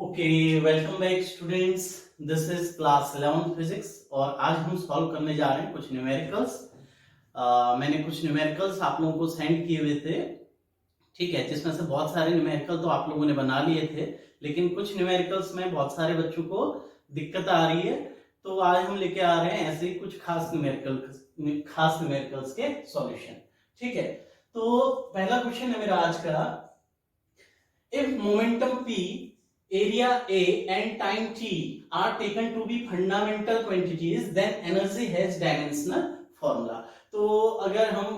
Okay, welcome back students. This is class 11 physics और आज हम सॉल्व करने जा रहे हैं कुछ न्यूमेरिकल्स। मैंने कुछ न्यूमेरिकल्स आप लोगों को सेंड किए हुए थे, ठीक है, जिसमें से बहुत सारे न्यूमेरिकल तो आप लोगों ने बना लिए थे, लेकिन कुछ न्यूमेरिकल्स में बहुत सारे बच्चों को दिक्कत आ रही है। तो आज हम लेके आ रहे हैं ऐसे ही कुछ खास न्यूमेरिकल्स के सॉल्यूशन, ठीक है। तो पहला क्वेश्चन है मेरा आज का, if momentum p, area A and time t are taken to be fundamental quantities, then energy has dimensional formula। तो अगर हम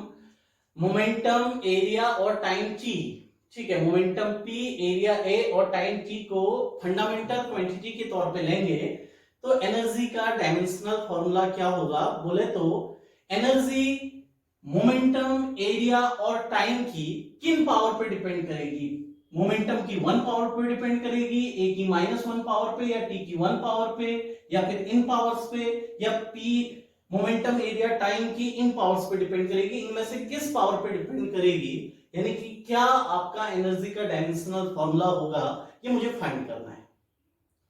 मोमेंटम, एरिया और टाइम t, ठीक है, मोमेंटम p, एरिया a और टाइम t को फंडामेंटल क्वांटिटी के तौर पे लेंगे तो एनर्जी का डायमेंशनल फॉर्मूला क्या होगा। बोले तो एनर्जी मोमेंटम, एरिया और टाइम की किन पावर पे डिपेंड करेगी। मोमेंटम की 1 पावर पे डिपेंड करेगी, ए की -1 पावर पे, या टी की 1 पावर पे, या फिर इन पावर्स पे, या पी मोमेंटम, एरिया, टाइम की इन पावर्स पे डिपेंड करेगी। इनमें से किस पावर पे डिपेंड करेगी, यानी कि क्या आपका एनर्जी का डायमेंशनल फॉर्मूला होगा, ये मुझे फाइंड करना है,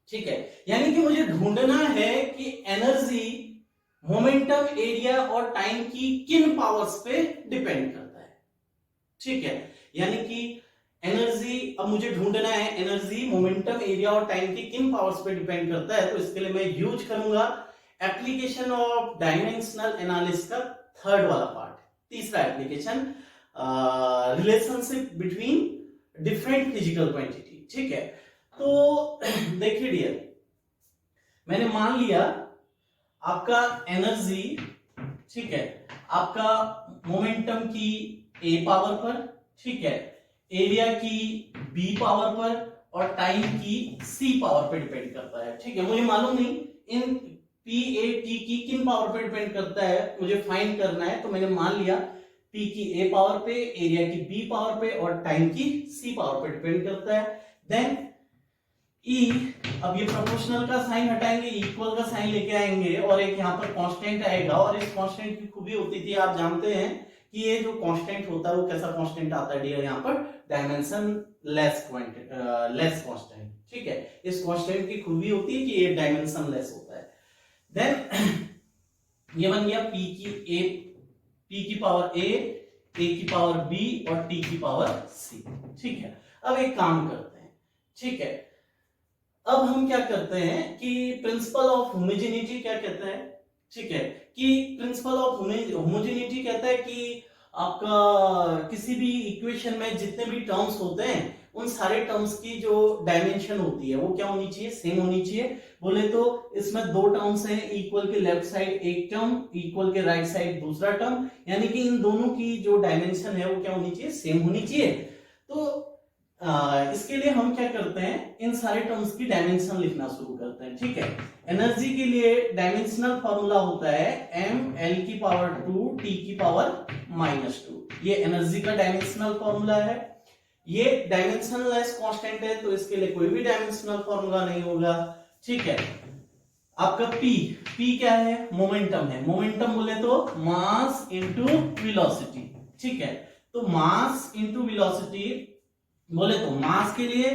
ठीक है। यानी कि मुझे ढूंढना है कि एनर्जी मोमेंटम, एरिया और टाइम की किन पावर्स पे डिपेंड करता है, ठीक है। यानी कि एनर्जी, अब मुझे ढूंढना है एनर्जी मोमेंटम, एरिया और टाइम की किन पावर्स पे डिपेंड करता है। तो इसके लिए मैं यूज करूंगा एप्लीकेशन ऑफ डायमेंशनल एनालिसिस का थर्ड वाला पार्ट, तीसरा application, relationship between different physical quantity, ठीक है। तो देखिए डियर, मैंने मान लिया आपका एनर्जी, ठीक है, आपका मोमेंटम की ए पावर पर, ठीक है, एरिया की बी पावर पर और टाइम की सी पावर पर डिपेंड करता है, ठीक है। मुझे मालूम नहीं इन पी, ए, टी की किन पावर पर डिपेंड करता है, मुझे फाइंड करना है। तो मैंने मान लिया पी की ए पावर पे, एरिया की बी पावर पे और टाइम की सी पावर पे डिपेंड करता है। देन ई, अब ये प्रोपोर्शनल का साइन हटाएंगे, इक्वल का साइन लेके आएंगे और एक यहाँ पर कांस्टेंट आएगा। और इस कांस्टेंट की खूबी होती थी, आप जानते हैं कि ये जो कांस्टेंट होता है वो कैसा कांस्टेंट आता है डियर, यहाँ पर डायमेंशन लेस कांस्टेंट, ठीक है। इस कांस्टेंट की खूबी होती है कि ये डायमेंशन लेस होता है। देन ये बन गया पी की पावर ए की पावर बी और टी की पावर सी, ठीक है। अब एक काम करते हैं, ठीक है, अब हम क्या करते हैं कि प्रिंसिपल ऑफ होमोजेनिटी क्या कहता है, ठीक है, कि प्रिंसिपल ऑफ होमोजेनिटी कहता है कि आपका किसी भी इक्वेशन में जितने भी टर्म्स होते हैं उन सारे टर्म्स की जो डायमेंशन होती है वो क्या होनी चाहिए, सेम होनी चाहिए। बोले तो इसमें दो टर्म्स हैं, इक्वल के लेफ्ट साइड एक टर्म, इक्वल के राइट साइड दूसरा टर्म, यानी कि इन दोनों की जो डायमेंशन है वो क्या होनी चाहिए, सेम होनी चाहिए। तो इसके लिए हम क्या करते हैं, इन सारे टर्म्स की डायमेंशन लिखना शुरू करते हैं, ठीक है। एनर्जी के लिए डायमेंशनल फॉर्मूला होता है ml की पावर 2 t की पावर -2। ये एनर्जी का डायमेंशनल फॉर्मूला है। ये डायमेंशनलेस कांस्टेंट है तो इसके लिए कोई भी डायमेंशनल फॉर्मूला नहीं होगा, ठीक है। आपका p क्या है, मोमेंटम है। मोमेंटम बोले तो मास इंटू वेलोसिटी, ठीक है। तो मास इंटू वेलोसिटी, बोले तो मास के लिए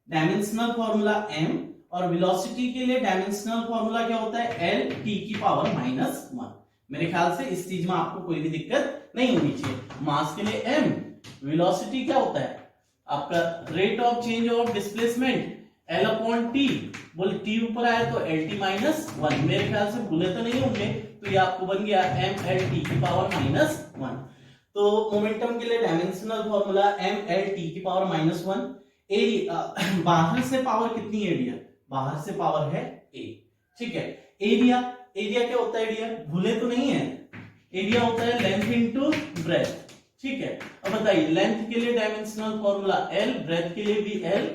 डायमेंशनल फॉर्मूला m और वेलोसिटी के लिए डायमेंशनल फॉर्मूला क्या होता है, l t की पावर -1। मेरे ख्याल से इस चीज में आपको कोई भी दिक्कत नहीं होनी चाहिए। मास के लिए m, वेलोसिटी क्या होता है आपका rate of change of displacement l/t, बोले t ऊपर आया तो lt-1। मेरे ख्याल से भूले तो नहीं होंगे, तो ये आपको बन गया mlt की पावर -1। तो मोमेंटम के लिए डायमेंशनल फॉर्मूला ml t की पावर -1। एरिया, बाहर से पावर कितनी है डियर, बाहर से पावर है a, ठीक है। एरिया क्या होता है डियर, भूले तो नहीं है, एरिया होता है लेंथ इनटू ब्रेथ, ठीक है। अब बताइए, लेंथ के लिए डायमेंशनल फॉर्मूला l, ब्रेथ के लिए भी l,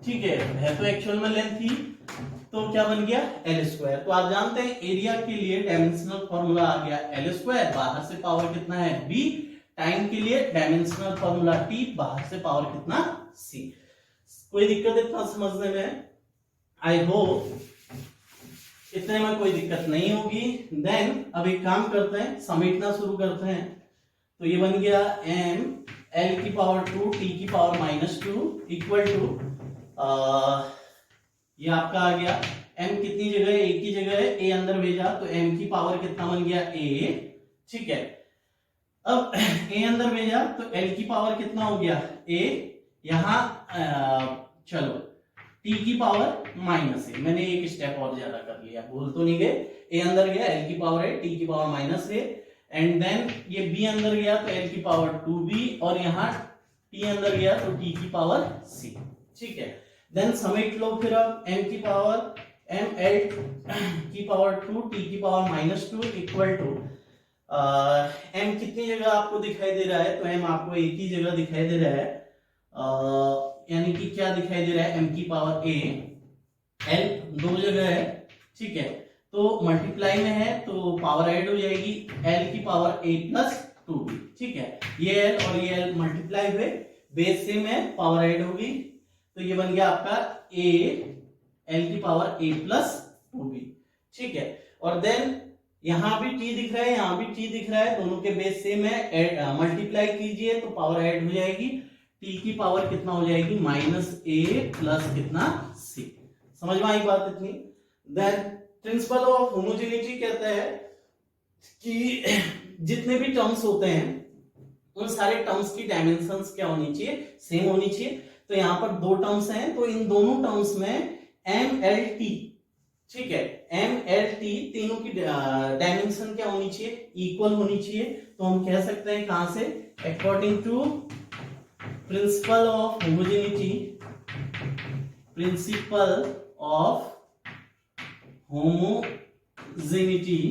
ठीक है तो एक्चुअल में लेंथ ही, तो क्या बन गया l²। तो आप जानते हैं एरिया के लिए डायमेंशनल फॉर्मूला आ गया l², बाहर से पावर कितना है b, टाइम के लिए डायमेंशनल फॉर्मूला t, बाहर से पावर कितना c। कोई दिक्कत इतना समझने में, आई होप इतने में कोई दिक्कत नहीं होगी। देन अब एक काम करते हैं, समेटना शुरू करते हैं। तो ये बन गया m l की पावर 2 t की पावर -2 इक्वल टू ये आपका आ गया। m कितनी जगह है, एक ही जगह है, a अंदर भेजा तो m की पावर कितना बन गया a, ठीक है। अब a अंदर भेजा तो l की पावर कितना हो गया a, यहां चलो t की पावर माइनस है, मैंने एक स्टेप और ज्यादा कर लिया, भूल तो नहीं गए। a अंदर गया, l की पावर है, t की पावर माइनस है, एंड देन ये b अंदर गया तो l की पावर 2b, और यहाँ t अंदर गया तो t की पावर c, ठीक है। देन समेट लो फिर अब m की पावर m l की पावर 2 t की पावर माइनस 2 इक्वल टू m कितनी जगह आपको दिखाई दे रहा है, तो m आपको एक ही जगह दिखाई दे रहा है, यानी कि क्या दिखाई दे रहा है, m की पावर a, l दो जगह है, ठीक है। तो मल्टीप्लाई में है तो पावर ऐड हो जाएगी, l की पावर a प्लस 2b, ठीक है। ये l और ये l मल्टीप्लाई हुए, बेस सेम है, पावर ऐड होगी, तो ये बन गया आपका a, l की पावर a प्लस 2b, ठीक है। और देन यहां भी t दिख रहा है, यहां भी t दिख रहा है, दोनों के बेस सेम है, मल्टीप्लाई कीजिए तो पावर ऐड हो जाएगी, t की पावर कितना हो जाएगी माइनस a प्लस कितना c। समझ में आई बात इतनी। देन प्रिंसिपल ऑफ होमोजेनिटी कहता है कि जितने भी टर्म्स होते हैं उन सारे टर्म्स की डायमेंशंस क्या होनी चाहिए, सेम होनी चाहिए। तो यहाँ पर दो टर्म्स हैं, तो इन दोनों टर्म्स में MLT, ठीक है, MLT तीनों की डायमेंशन क्या होनी चाहिए, इक्वल होनी चाहिए। तो हम कह सकते हैं कहां से, according to principle of homogeneity, principle of homogeneity,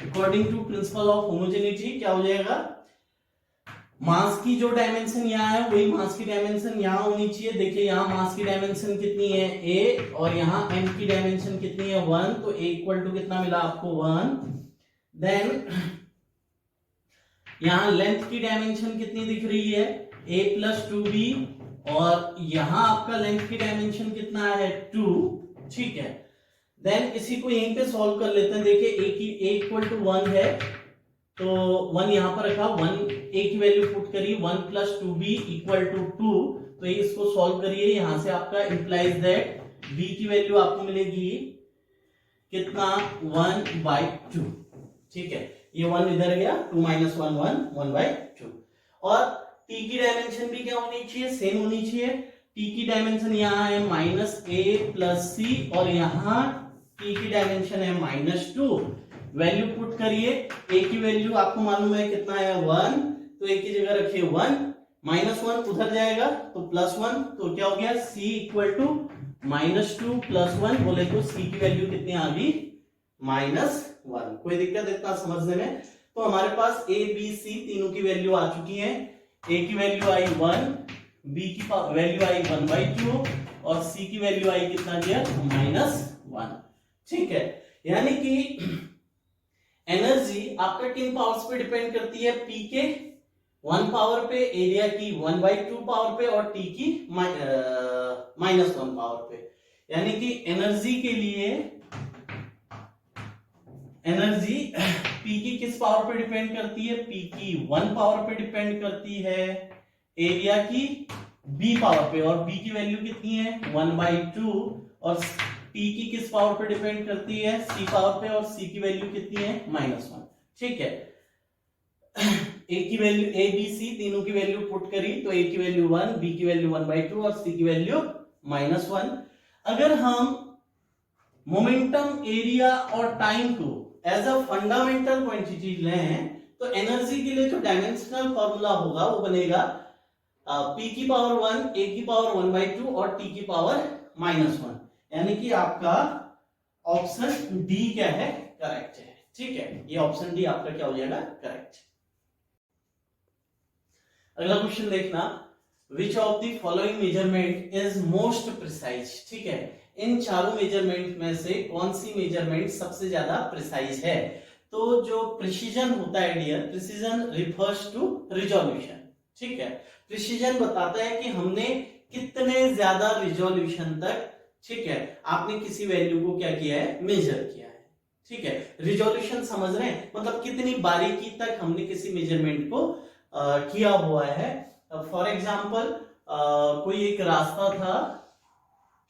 according to principle of homogeneity क्या हो जाएगा, मास की जो डायमेंशन यहाँ है वही मास की डायमेंशन यहाँ होनी चाहिए। देखिए यहाँ मास की डायमेंशन कितनी है a, और यहाँ m की डायमेंशन कितनी है 1, तो a इक्वल टू कितना मिला आपको 1। देन यहाँ लेंथ की डायमेंशन कितनी दिख रही है a प्लस 2b, और यहाँ आपका लेंथ की डायमेंशन कितना है 2, ठीक है। देन इसी को यहीं पे सॉल्व कर लेते हैं। देखिए a की a इक्वल टू 1 है, तो 1 यहां पर रखा, 1 a की वैल्यू पुट करिए, 1 प्लस 2b इक्वल टू 2, तो ये इसको सॉल्व करिए, यहां से आपका इंप्लाइज दैट b की वैल्यू आपको मिलेगी कितना 1/2, ठीक है। ये 1 इधर गया, 2 माइनस 1 1, 1/2। और t की डायमेंशन भी क्या होनी चाहिए, सेम होनी चाहिए। t की डायमेंशन यहाँ है माइनस a प्लस c, और यहाँ t की डायमेंशन है माइनस 2। वैल्यू पुट करिए, a की वैल्यू आपको मालूम है कितना है 1, तो a की जगह रखिए 1, माइनस 1 उधर जाएगा तो प्लस 1, तो क्या हो गया c equal to minus 2 plus 1, बोले तो c की वैल्यू कितनी आ गई -1। कोई दिक्कत इतना समझने में। तो हमारे पास a b c तीनों की वैल्यू आ चुकी है, a की वैल्यू आई 1, b की वैल्यू आई 1/2, और c की वैल्यू आई कितना दिया -1, ठीक है। यानी कि एनर्जी आपका किन पावर्स पे डिपेंड करती है, p के 1 पावर पे, एरिया की 1/2 पावर पे, और t की -1 पावर पे। यानी कि एनर्जी के लिए एनर्जी p की किस पावर पे डिपेंड करती है, p की 1 पावर पे डिपेंड करती है, एरिया की b पावर पे, और b की वैल्यू कितनी है 1/2, और t की किस पावर पे डिपेंड करती है, c पावर पे, और c की वैल्यू कितनी है -1, ठीक है। a की वैल्यू a b c तीनों की वैल्यू पुट करी, तो a की वैल्यू 1, b की वैल्यू 1/2, और c की वैल्यू -1। अगर हम मोमेंटम, एरिया और टाइम को एज अ फंडामेंटल क्वांटिटी लें, तो एनर्जी के लिए जो डायमेंशनल फॉर्मूला होगा वो बनेगा p की पावर 1, a की पावर 1/2, और t की पावर -1। यानी कि आपका ऑप्शन डी क्या है, करेक्ट है, ठीक है। ये ऑप्शन डी आपका क्या हो जाएगा, करेक्ट। अगला क्वेश्चन देखना, which of the following measurement is most precise, ठीक है। इन चारों मेजरमेंट में से कौन सी मेजरमेंट सबसे ज्यादा प्रिसाइज है। तो जो प्रिसीजन होता है dear, precision refers to resolution, ठीक है। प्रिसीजन बताता है कि हमने कितने ज्यादा रिजोल्यूशन तक, ठीक है, आपने किसी वैल्यू को क्या किया है, मेजर किया है, ठीक है। रिजोल्यूशन समझ रहे हैं, मतलब कितनी बारीकी तक हमने किसी मेजरमेंट को किया हुआ है। फॉर एग्जांपल कोई एक रास्ता था,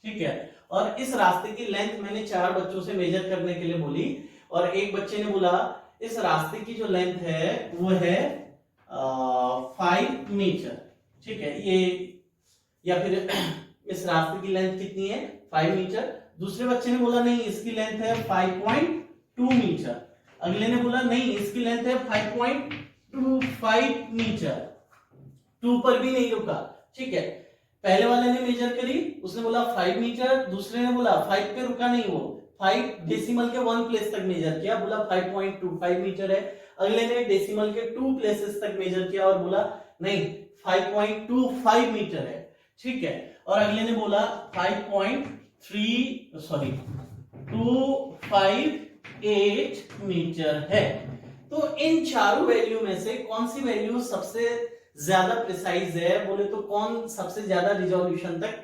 ठीक है। और इस रास्ते की लेंथ मैंने 4 बच्चों से मेजर करने के लिए बोली, और एक बच्चे ने बोला इस रास्ते की जो लेंथ है वो है 5 मीटर, ठीक है। ये या फिर इस रास्ते की लेंथ कितनी है 5 मीटर। दूसरे बच्चे ने बोला नहीं इसकी लेंथ है 5.2 मीटर। अगले ने बोला नहीं इसकी लेंथ है 5.25 मीटर। 2 पर भी नहीं रुका, ठीक है। पहले वाले ने मेजर करी, उसने बोला 5 मीटर, दूसरे ने बोला 5 पे रुका नहीं, वो 5 डेसिमल के 1 प्लेस तक मेजर किया, बोला 5.25 मीटर है। अगले ने डेसिमल के 2 प्लेसेस तक मेजर किया और बोला नहीं 5.25 मीटर है, ठीक है। और अगले ने बोला 258 मीटर है। तो इन चारों वैल्यू में से कौन सी वैल्यू सबसे ज्यादा प्रिसाइज है, बोले तो कौन सबसे ज्यादा रिजोल्यूशन तक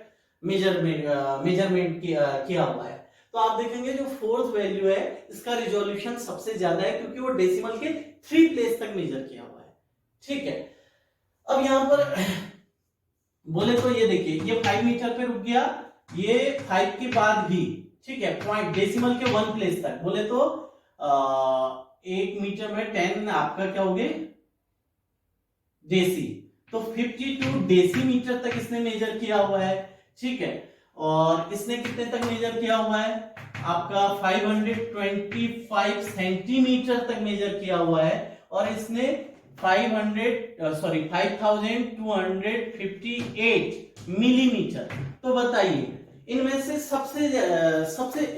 मेजरमेंट किया हुआ है। तो आप देखेंगे जो फोर्थ वैल्यू है इसका रिजोल्यूशन सबसे ज्यादा है, क्योंकि वो डेसिमल के 3 प्लेस तक मेजर किया हुआ है, ठीक है। अब यहां पर बोले तो ये देखिए ये 5 मीटर पे रुक गया, ये 5 के बाद भी, ठीक है, पॉइंट डेसिमल के 1 प्लेस तक। बोले तो 1 मीटर में 10 आपका क्या हो गए डेसी, तो 52 डेसीमीटर तक इसने मेजर किया हुआ है, ठीक है। और इसने कितने तक मेजर किया हुआ है आपका 525 सेंटीमीटर तक मेजर किया हुआ है, और इसने 5258 मिलीमीटर। तो बताइए इनमें से सबसे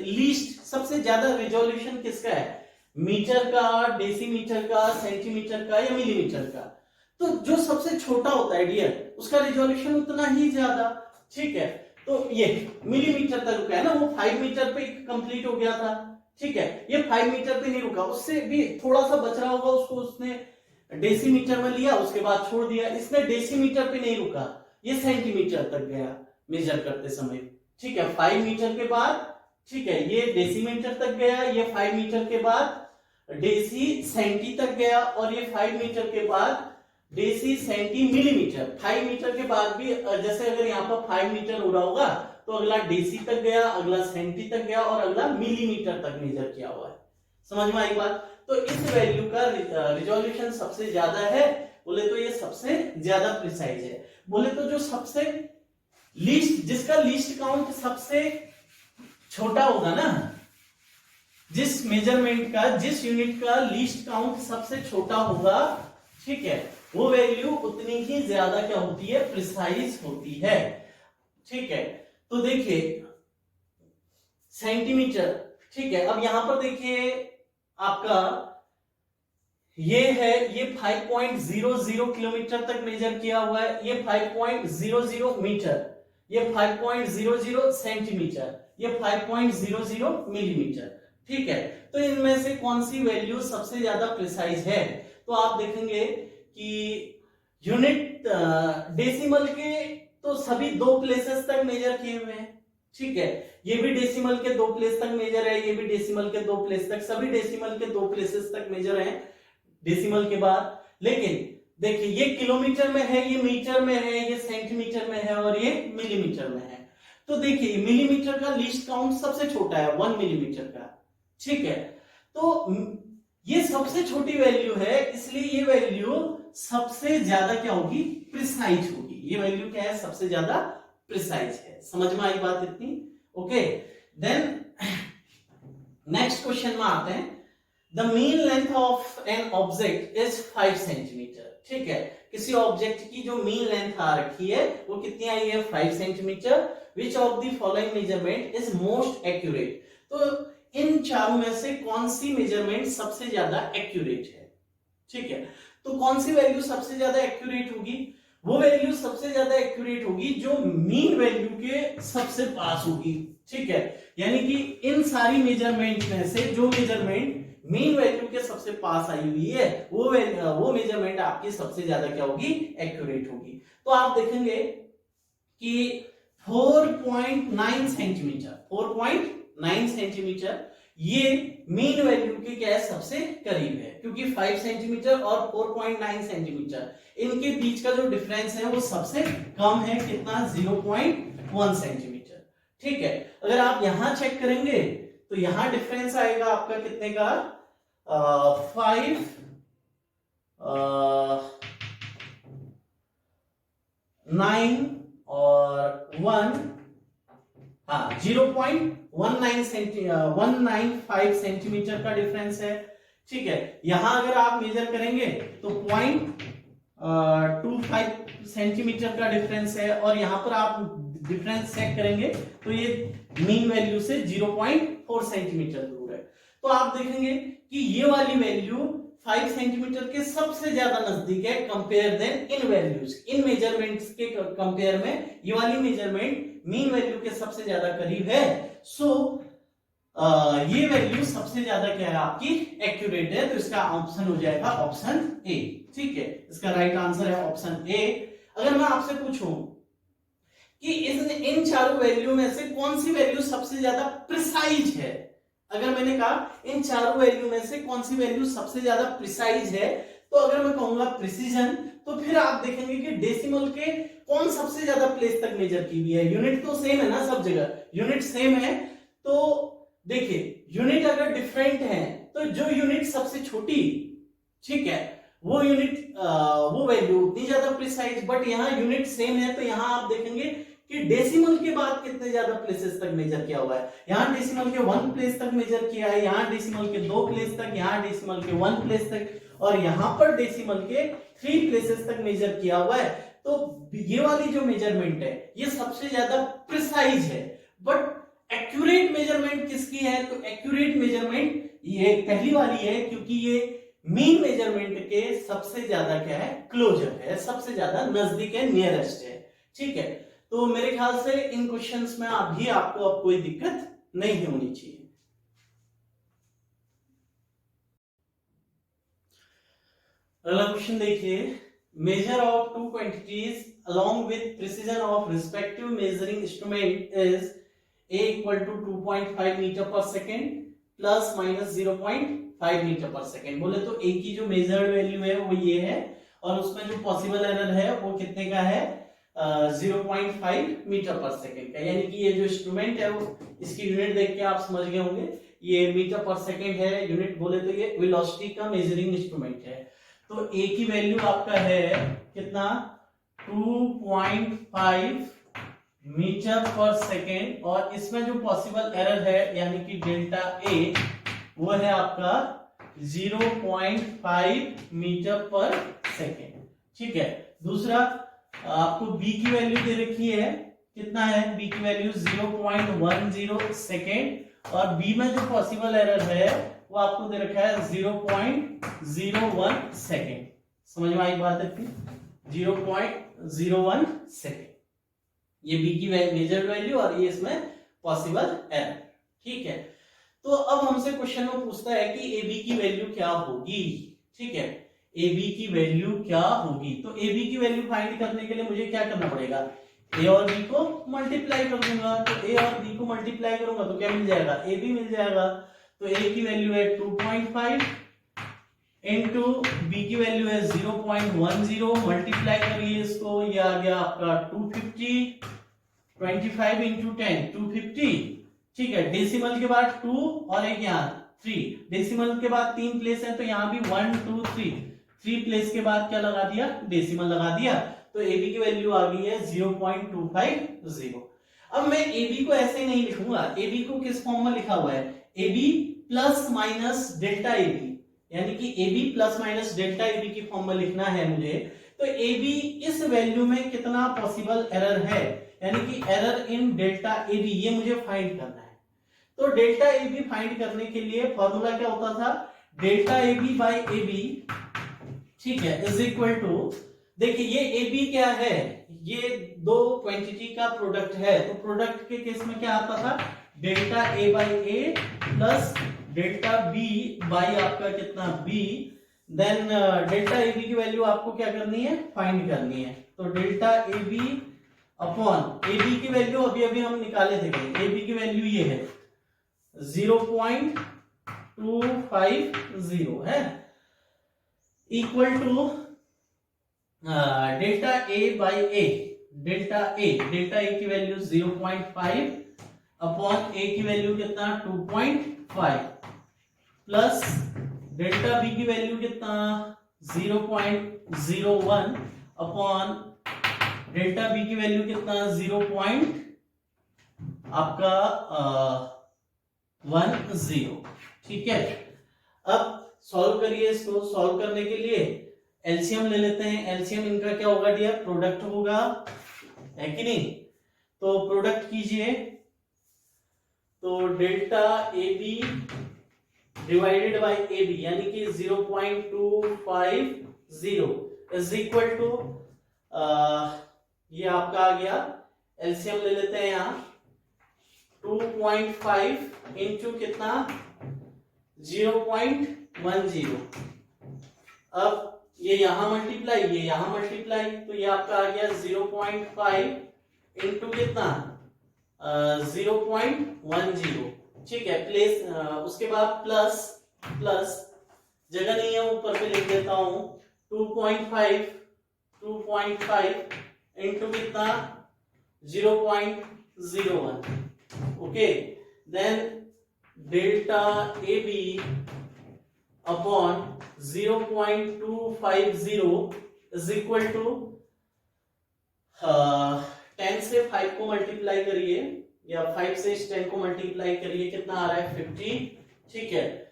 लीस्ट सबसे ज्यादा रिजोल्यूशन किसका है, मीटर का, डेसीमीटर का, सेंटीमीटर का या मिलीमीटर का। तो जो सबसे छोटा होता है डियर उसका रिजोल्यूशन उतना ही ज्यादा, ठीक है। तो ये मिलीमीटर तक रुका है ना, वो 5 मीटर पे कंप्लीट हो गया था, ठीक है। ये 5 मीटर पे नहीं रुका, उससे भी थोड़ा सा बच रहा होगा, उसको उसने डेसीमीटर में लिया, उसके बाद छोड़ दिया। इसने डेसीमीटर पे नहीं रुका, ये सेंटीमीटर तक गया मेजर करते समय, ठीक है। 5 मीटर के बाद, ठीक है, ये डेसीमीटर तक गया, ये 5 मीटर के बाद डेसी सेंटी तक गया, और ये 5 मीटर के बाद डेसी सेंटी मिलीमीटर। 5 मीटर के बाद भी जैसे अगर यहाँ पर 5 मीटर हो रहा होगा तो अगला डेसी तक गया, अगला सेंटी तक गया, और अगला मिलीमीटर तक मेजर किया हुआ है। समझ में आई बात। तो इस वैल्यू का रिजोल्यूशन सबसे ज्यादा है, बोले तो ये सबसे ज्यादा प्रिसाइज है। बोले तो जो सबसे लीस्ट, जिसका लीस्ट काउंट सबसे छोटा होगा ना, जिस मेजरमेंट का, जिस यूनिट का लीस्ट काउंट सबसे छोटा होगा, ठीक है, वो वैल्यू उतनी ही ज्यादा क्या होती है, प्रिसाइज होती है, ठीक है। तो देखिए सेंटीमीटर, ठीक है। अब यहां पर देखिए आपका ये है, ये 5.00 किलोमीटर तक मेजर किया हुआ है, ये 5.00 मीटर, ये 5.00 सेंटीमीटर, ये 5.00 मिलीमीटर, ठीक है। तो इनमें से कौन सी वैल्यू सबसे ज्यादा प्रिसाइज है, तो आप देखेंगे कि यूनिट डेसिमल के तो सभी 2 प्लेसेस तक मेजर किए हुए हैं, ठीक है। ये भी डेसिमल के 2 प्लेस तक मेजर है, ये भी डेसिमल के 2 प्लेस तक, सभी डेसिमल के 2 प्लेसेस तक मेजर हैं डेसिमल के बाद। लेकिन देखिए ये किलोमीटर में है, ये मीटर में है, ये सेंटीमीटर में है, और ये मिलीमीटर में है। तो देखिए मिलीमीटर का लीस्ट काउंट सबसे छोटा है 1 मिलीमीटर का, ठीक है। तो ये सबसे छोटी वैल्यू है, इसलिए ये वैल्यू सबसे ज्यादा क्या होगी, प्रिसाइज होगी। ये वैल्यू क्या है, सबसे ज्यादा प्रिसाइज है। समझ में आई बात इतनी, ओके। देन नेक्स्ट क्वेश्चन में आते हैं। The mean length of an object is 5 centimetre, ठीक है। किसी ऑब्जेक्ट की जो मीन लेंथ आ रखी है वो कितनी आई है, 5 centimetre. Which of the following measurement is most accurate. तो इन चारों में से कौन सी मेजरमेंट सबसे ज्यादा एक्यूरेट है, ठीक है। तो कौन सी वैल्यू सबसे ज्यादा एक्यूरेट होगी, वो वैल्यू सबसे ज्यादा एक्यूरेट होगी जो मीन वैल्यू के सबसे पास होगी, ठीक है। यानी कि इन सारी मेजरमेंट में से जो मेजरमेंट मीन वैल्यू के सबसे पास आई हुई है वो मेजरमेंट आपकी सबसे ज्यादा क्या होगी, एक्यूरेट होगी। तो आप देखेंगे कि 4.9 सेंटीमीटर, 4.9 सेंटीमीटर ये मीन वैल्यू के क्या है, सबसे करीब है, क्योंकि 5 सेंटीमीटर और 4.9 सेंटीमीटर इनके बीच का जो डिफरेंस है वो सबसे कम है, कितना, 0.1 सेंटीमीटर, ठीक है। अगर आप यहां चेक करेंगे तो यहां डिफरेंस आएगा आपका कितने का, 5 9 और 1, हाँ 0.195 सेंटीमीटर का डिफरेंस है। ठीक है, यहां अगर आप मेजर करेंगे तो 0.25 सेंटीमीटर का डिफरेंस है, और यहां पर आप डिफरेंस चेक करेंगे तो ये मीन वैल्यू से 0.4 सेंटीमीटर दूर है। तो आप देखेंगे कि ये वाली वैल्यू 5 सेंटीमीटर के सबसे ज्यादा नजदीक है compare then in values, in measurements के कंपेयर में ये वाली मेजरमेंट मीन वैल्यू के सबसे ज्यादा करीब है। सो ये वैल्यू सबसे ज्यादा क्या है आपकी एक्यूरेट है, तो इसका ऑप्शन हो जाएगा ऑप्शन ए। ठीक है, इसका राइट आंसर है ऑप्शन ए। अगर मैं आपसे पूछूं कि इन चारों वैल्यू में से कौन सी वैल्यू सबसे ज्यादा प्रिसाइज है, अगर मैंने कहा इन चारों वैल्यू में से कौन सी वैल्यू सबसे ज्यादा प्रिसाइज है, तो अगर मैं कहूंगा प्रिसीजन, तो फिर आप देखेंगे कि डेसिमल के कौन सबसे ज्यादा प्लेस तक मेजर की हुई है। यूनिट तो सेम है ना, सब जगह यूनिट सेम है, तो देखिए यूनिट अगर डिफरेंट है तो जो यूनिट सबसे छोटी, ठीक है, वो यूनिट वो वैल्यू उतनी ज्यादा प्रिसाइज, बट यहाँ यूनिट सेम है तो यहाँ आप देखेंगे कि डेसिमल के बाद कितने ज्यादा प्लेसेस तक मेजर किया हुआ है। यहाँ डेसिमल के 1 प्लेस तक मेजर किया है, यहाँ डेसिमल के 2 प्लेस तक, यहाँ डेसिमल के 1 प्लेस तक, और यहाँ पर डेसिमल के 3 प्लेसेस तक मेजर किया हुआ है। तो ये वाली जो मेजरमेंट है ये सबसे ज्यादा प्रिसाइज है, बट एक्यूरेट मेजरमेंट किसकी है, तो एक्यूरेट मेजरमेंट ये पहली वाली है, क्योंकि ये मीन मेजरमेंट के सबसे ज्यादा क्या है, क्लोजर है, सबसे ज्यादा नजदीक है, नियरेस्ट है। ठीक है, तो मेरे ख्याल से इन क्वेश्चंस में अभी आपको अब कोई दिक्कत नहीं होनी चाहिए। अगला क्वेश्चन देखिए, measure of two quantities along with precision of respective measuring instrument is a equal to 2.5 meter per second plus minus 0.5 metre पर सेकेंड। बोले तो a की जो मेजर्ड वैल्यू है वो ये है, और उसमें जो पॉसिबल एरर है वो कितने का है, 0.5 मीटर पर सेकेंड का। यानी कि ये जो इंस्ट्रूमेंट है वो, इसकी यूनिट देख के आप समझ गए होंगे, ये मीटर पर सेकेंड है यूनिट, बोले तो ये वेलोसिटी का मेजरिंग इंस्ट्रूमेंट है। तो a की वैल्यू आपका है कितना, 2.5 मीटर पर सेकेंड, और इसमें जो पॉसिबल एरर है यानी कि डेल्टा a वो है आपका 0.5 मीटर पर सेकेंड। ठीक है, दूसरा आपको b की वैल्यू दे रखी है, कितना है b की वैल्यू 0.10 सेकेंड, और b में जो पॉसिबल एरर है वो आपको दे रखा है 0.01 सेकेंड। समझ में आई बात है, 0.01 सेकेंड, ये बी की मेजर्ड वैल्यू और ये इसमें पॉसिबल एरर। ठीक है, तो अब हमसे क्वेश्चन में पूछता है कि ए बी की वैल्यू क्या होगी। ठीक है, ए बी की वैल्यू क्या होगी, तो ए बी की वैल्यू फाइंड करने के लिए मुझे क्या करना पड़ेगा, ए और बी को मल्टीप्लाई कर दूंगा। तो ए और बी को मल्टीप्लाई करूंगा तो क्या मिल जाएगा, ए बी मिल जाएगा। तो ए की वैल्यू है 2.5 इंटू बी की वैल्यू है 0.10, मल्टीप्लाई करिए इसको, ये आ गया आपका 250, 25 इंटू 10 250। ठीक है, डेसिमल के बाद 2 और एक यहाँ 3, डेसिमल के बाद 3 प्लेस है तो यहाँ भी 1 2 3 प्लेस के बाद क्या लगा दिया, डेसिमल लगा दिया। तो ए बी की वैल्यू आ गई है 0.250। अब मैं ए बी को ऐसे नहीं लिखूंगा, ए बी को किस फॉर्म में लिखा हुआ है, A B plus minus delta A B, यानी कि A B plus minus delta A B की फॉर्म में लिखना है मुझे। तो ए बी इस वैल्यू में कितना पॉसिबल एरर है, यानी कि error in delta A B, ये मुझे फाइंड करना है। तो डेल्टा ए बी फाइंड करने के लिए फॉर्मूला क्या होता था, delta A B by A B, ठीक है, इज इक्वल टू, देखिए ये ए बी क्या है, ये दो क्वांटिटी का प्रोडक्ट है, तो प्रोडक्ट के केस में क्या आता था, delta A by A plus delta B by आपका कितना B, then delta A B की वैल्यू आपको क्या करनी है, फाइंड करनी है। तो delta A B upon A B की वैल्यू अभी अभी हम निकाले थे, ए बी की वैल्यू ये है 0.250 है, equal to delta A by A, delta A की वैल्यू 0.5 अपॉन ए की वैल्यू कितना 2.5 प्लस डेल्टा बी की वैल्यू कितना 0.01 अपॉन डेल्टा बी की वैल्यू कितना 0. आपका 10. ठीक है, अब सॉल्व करिए इसको। सॉल्व करने के लिए एलसीएम ले लेते हैं। एलसीएम इनका क्या होगा डियर, प्रोडक्ट होगा, है कि नहीं? तो प्रोडक्ट कीजिए, तो delta A B divided by A B यानी कि 0.250 इज इक्वल टू, ये आपका आ गया, एलसीएम ले लेते हैं यहां, 2.5 इंटू कितना 0.10। अब ये यहां मल्टीप्लाई, ये यहां मल्टीप्लाई, तो ये आपका आ गया 0.5 इंटू कितना 0.10। ठीक है, प्लेस उसके बाद प्लस जगह नहीं है ऊपर पे लिख देता हूं 2.5 इंटू कितना 0.01। Okay, then delta A B upon 0.250 is equal to 10 से 5 को मल्टीप्लाई करिए, या 5 से 10 को मल्टीप्लाई करिए, कितना आ रहा है 50। ठीक है,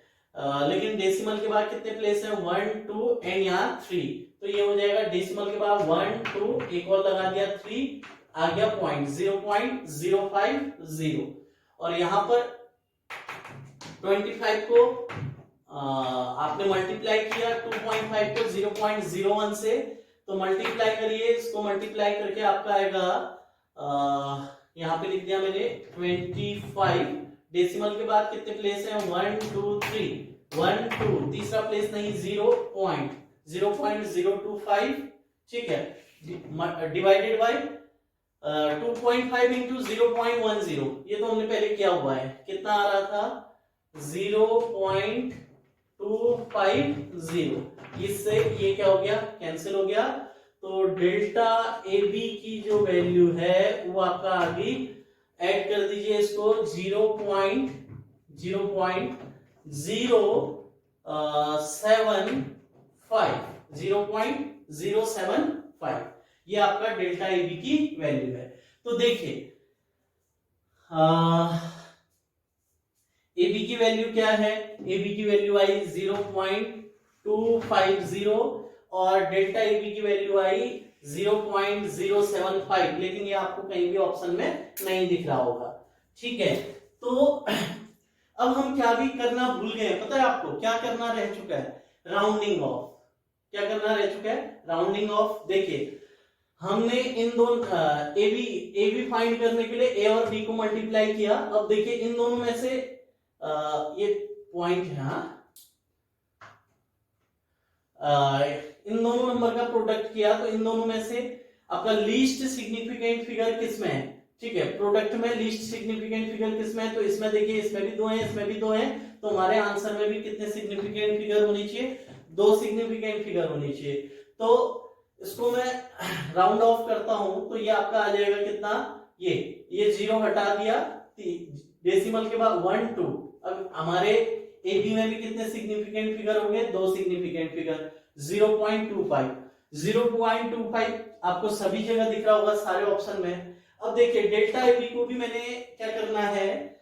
लेकिन डेसिमल के बाद कितने प्लेस है 1 2 एंड यहाँ 3, तो ये हो जाएगा डेसिमल के बाद 1 2 एक और लगा दिया 3, आ गया पॉइंट 0.050। और यहाँ पर 25 को आपने मल्टीप्लाई किया 2.5 को 0.01 से, तो मल्टीप्लाई करिए इसको, मल्टीप्लाई करके आपका आएगा यहाँ पे लिख दिया मैंने 25। डेसिमल के बाद कितने प्लेस है 1 2 3, 1 2, तीसरा प्लेस नहीं 0.025। ठीक है, डिवाइडेड बाय 2.5 इंटू 0.10, ये तो हमने पहले किया हुआ है, कितना आ रहा था 0.250। इससे ये क्या हो गया, कैंसिल हो गया। तो डेल्टा ए बी की जो वैल्यू है वो आपका आ गई, ऐड कर दीजिए इसको 0.075, ये आपका डेल्टा ए बी की वैल्यू है। तो देखिए ए बी की वैल्यू क्या है, ए बी की वैल्यू आई 0.250 और डेल्टा ए बी की वैल्यू आई 0.075, लेकिन ये आपको कहीं भी ऑप्शन में नहीं दिख रहा होगा। ठीक है, तो अब हम क्या भी करना भूल गए, पता है आपको क्या करना रह चुका है, राउंडिंग ऑफ। क्या करना रह चुका है, राउंडिंग ऑफ। देखिए हमने इन दोनों ए बी फाइंड करने के लिए ए और बी को मल्टीप्लाई किया। अब देखिए इन दोनों में से ये पॉइंट है, इन दोनों नंबर का प्रोडक्ट किया, तो इन दोनों में से आपका लीस्ट सिग्निफिकेंट फिगर किसमें है। ठीक है, प्रोडक्ट में लीस्ट सिग्निफिकेंट फिगर किसमें है, तो इसमें देखिए इसमें भी 2 हैं, इसमें भी 2 हैं, तो हमारे आंसर में भी कितने सिग्निफिकेंट फिगर होनी चाहिए, 2 सिग्निफिकेंट फिगर होनी चाहिए। तो इसको मैं राउंड ऑफ करता हूं, तो ये आपका आ जाएगा कितना, ये 0 हटा दिया, डेसिमल के बाद 1 2। अब हमारे ए बी में भी कितने सिग्निफिकेंट फिगर हो गए, 2 सिग्निफिकेंट फिगर, 0.25 आपको सभी जगह दिख रहा होगा सारे ऑप्शन में। अब देखिए डेल्टा ए बी को भी मैंने क्या करना है,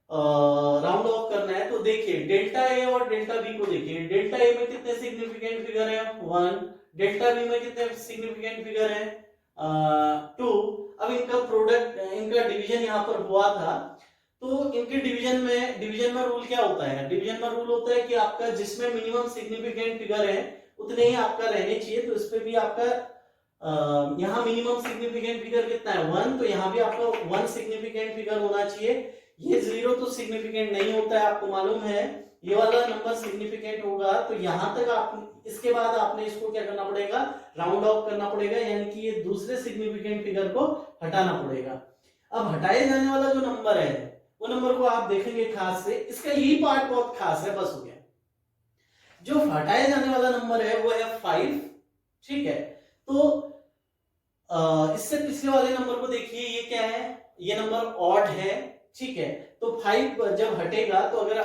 राउंड ऑफ करना है। तो देखिए डेल्टा ए और डेल्टा बी को देखिए, डेल्टा ए में कितने सिग्निफिकेंट फिगर है 1, डेल्टा बी में कितने सिग्निफिकेंट फिगर है 2। अब इनका प्रोडक्ट, इनका डिवीजन यहाँ पर हुआ था, तो इनके डिवीजन में रूल क्या होता है, डिवीजन में रूल होता है कि आपका जिसमें मिनिमम सिग्निफिकेंट फिगर है उतने ही आपका रहने चाहिए। तो इस पे भी आपका यहाँ मिनिमम सिग्निफिकेंट फिगर कितना है 1, तो यहाँ भी आपका 1 सिग्निफिकेंट फिगर होना चाहिए। ये 0 तो सिग्निफिकेंट नहीं होता है, आपको मालूम है, ये वाला नंबर सिग्निफिकेंट होगा। तो यहां तक आप, इसके बाद आपने इसको क्या करना पड़ेगा, राउंड ऑफ करना पड़ेगा, यानी कि ये दूसरे सिग्निफिकेंट फिगर को हटाना पड़ेगा। अब हटाए जाने वाला जो नंबर है वो नंबर को आप देखेंगे खास से, इसका यही पार्ट बहुत खास है, बस हो गया। जो हटाए जाने वाला नंबर है वो है 5। ठीक है, तो इससे पिछले वाले नंबर को देखिए, ये क्या है, ये नंबर ऑड है, ठीक है, तो 5 जब हटेगा तो अगर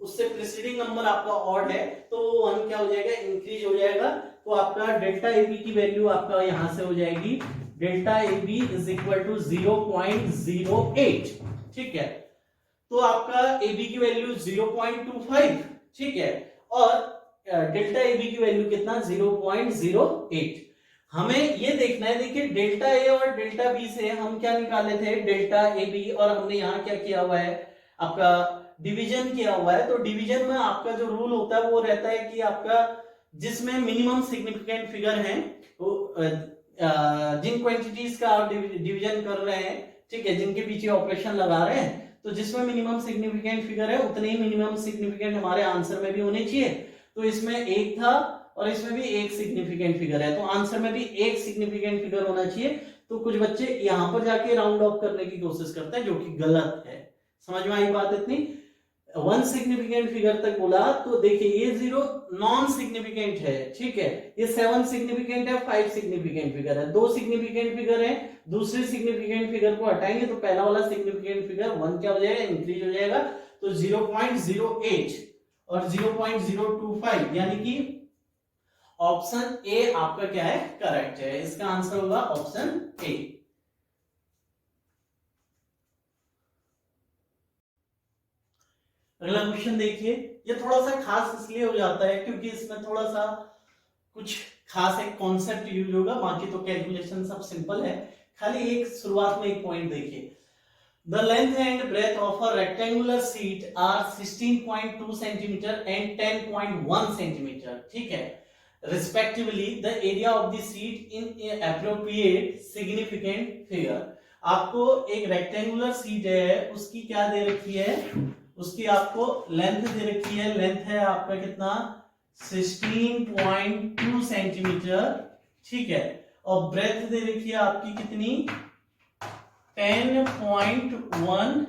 उससे प्रीसीडिंग नंबर आपका ऑड है तो वो 1 क्या हो जाएगा, इंक्रीज हो जाएगा। तो आपका डेल्टा ए बी की वैल्यू आपका यहां से हो जाएगी delta A B is equal to 0.08। ठीक है, तो आपका ए बी की वैल्यू 0.25, ठीक है, और डेल्टा ए बी की वैल्यू कितना 0.08। हमें ये देखना है, देखिए डेल्टा ए और डेल्टा बी से हम क्या निकाले थे, डेल्टा ए बी, और हमने यहाँ क्या किया हुआ है, आपका डिवीजन किया हुआ है। तो डिवीजन में आपका जो रूल होता है वो रहता है कि आपका जिसमें मिनिमम सिग्निफिकेंट फिगर है, जिन क्वांटिटीज का आप डिवीजन कर रहे हैं, ठीक है, जिनके पीछे ऑपरेशन लगा रहे हैं, तो जिसमें मिनिमम सिग्निफिकेंट फिगर है उतने ही मिनिमम सिग्निफिकेंट हमारे आंसर में भी होने चाहिए। तो इसमें एक था और इसमें भी एक सिग्निफिकेंट फिगर है, तो आंसर में भी एक सिग्निफिकेंट फिगर होना चाहिए। तो कुछ बच्चे यहां पर जाके राउंड ऑफ करने की कोशिश करते हैं, जो कि गलत है। समझ में आई बात इतनी? 1 सिग्निफिकेंट फिगर तक बोला तो देखिए ये 0 नॉन सिग्निफिकेंट है, ठीक है, ये 7 सिग्निफिकेंट है, 5 सिग्निफिकेंट फिगर है, 2 सिग्निफिकेंट फिगर है, दूसरे सिग्निफिकेंट फिगर को हटाएंगे तो पहला वाला सिग्निफिकेंट फिगर 1 क्या हो जाएगा, इंक्रीज हो जाएगा। तो 0.08 और 0.025 यानी कि ऑप्शन ए आपका क्या है, करेक्ट है। इसका आंसर होगा ऑप्शन ए। अगला क्वेश्चन देखिए, ये थोड़ा सा खास इसलिए हो जाता है क्योंकि इसमें थोड़ा सा कुछ खास एक कॉन्सेप्ट यूज होगा, बाकी तो कैलकुलेशन सब सिंपल है। खाली एक शुरुआत में एक पॉइंट देखिए, the length and breadth of a rectangular sheet are 16.2 centimetre and 10.1 centimetre, ठीक है, respectively the area of the sheet in appropriate significant figure. आपको एक रेक्टेंगुलर सीट है, उसकी क्या दे रखी है, उसकी आपको लेंथ दे रखी है, लेंथ है आपका कितना 16.2 सेंटीमीटर, ठीक है, और ब्रेथ दे रखी है आपकी कितनी 10.1,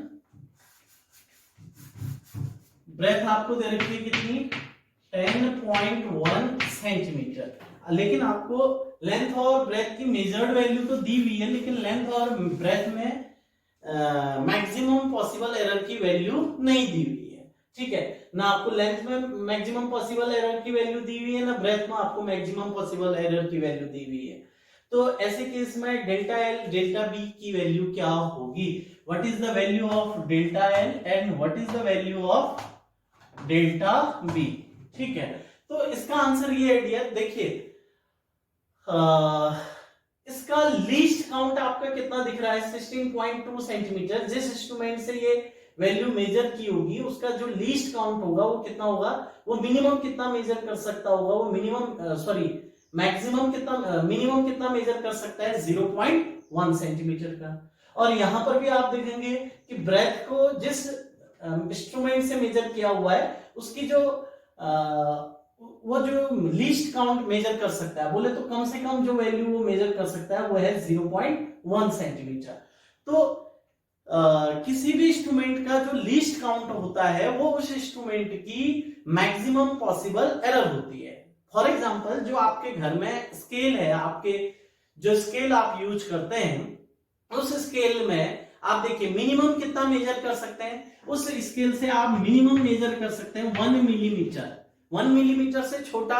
ब्रेथ आपको दे रखी है कितनी 10.1 सेंटीमीटर। लेकिन आपको लेंथ और ब्रेथ की मेजर्ड वैल्यू तो दी हुई है, लेकिन लेंथ और ब्रेथ में मैक्सिमम पॉसिबल एरर की वैल्यू नहीं दी हुई है, ठीक है, ना आपको लेंथ में मैक्सिमम पॉसिबल एरर की वैल्यू दी हुई है, ना ब्रेथ में आपको मैक्सिमम पॉसिबल एरर की वैल्यू दी हुई है। तो ऐसे केस में डेल्टा एल डेल्टा बी की वैल्यू क्या होगी, what is the value of delta L and what is the value of delta B, ठीक है। तो इसका आंसर ये है डियर, देखिए इसका लीस्ट काउंट आपका कितना दिख रहा है 16.2 सेंटीमीटर। जिस इंस्ट्रूमेंट से ये वैल्यू मेजर की होगी उसका जो लीस्ट काउंट होगा वो कितना होगा, वो मिनिमम कितना मेजर कर सकता होगा, वो मिनिमम मैक्सिमम कितना मिनिमम कितना मेजर कर सकता है 0.1 सेंटीमीटर का। और यहां पर भी आप देखेंगे कि ब्रेथ को जिस इंस्ट्रूमेंट से मेजर किया हुआ है उसकी जो वो जो लीस्ट काउंट मेजर कर सकता है, बोले तो कम से कम जो वैल्यू वो मेजर कर सकता है वो है 0.1 सेंटीमीटर। तो किसी भी इंस्ट्रूमेंट का जो लीस्ट काउंट होता है वो उस इंस्ट्रूमेंट की मैक्सिमम पॉसिबल एरर होती है। फॉर एग्जांपल जो आपके घर में स्केल है, आपके जो स्केल आप यूज करते हैं उस स्केल में आप देखिए मिनिमम कितना मेजर कर सकते हैं, उस स्केल से आप मिनिमम मेजर कर सकते हैं 1 मिलीमीटर। 1 मिलीमीटर से छोटा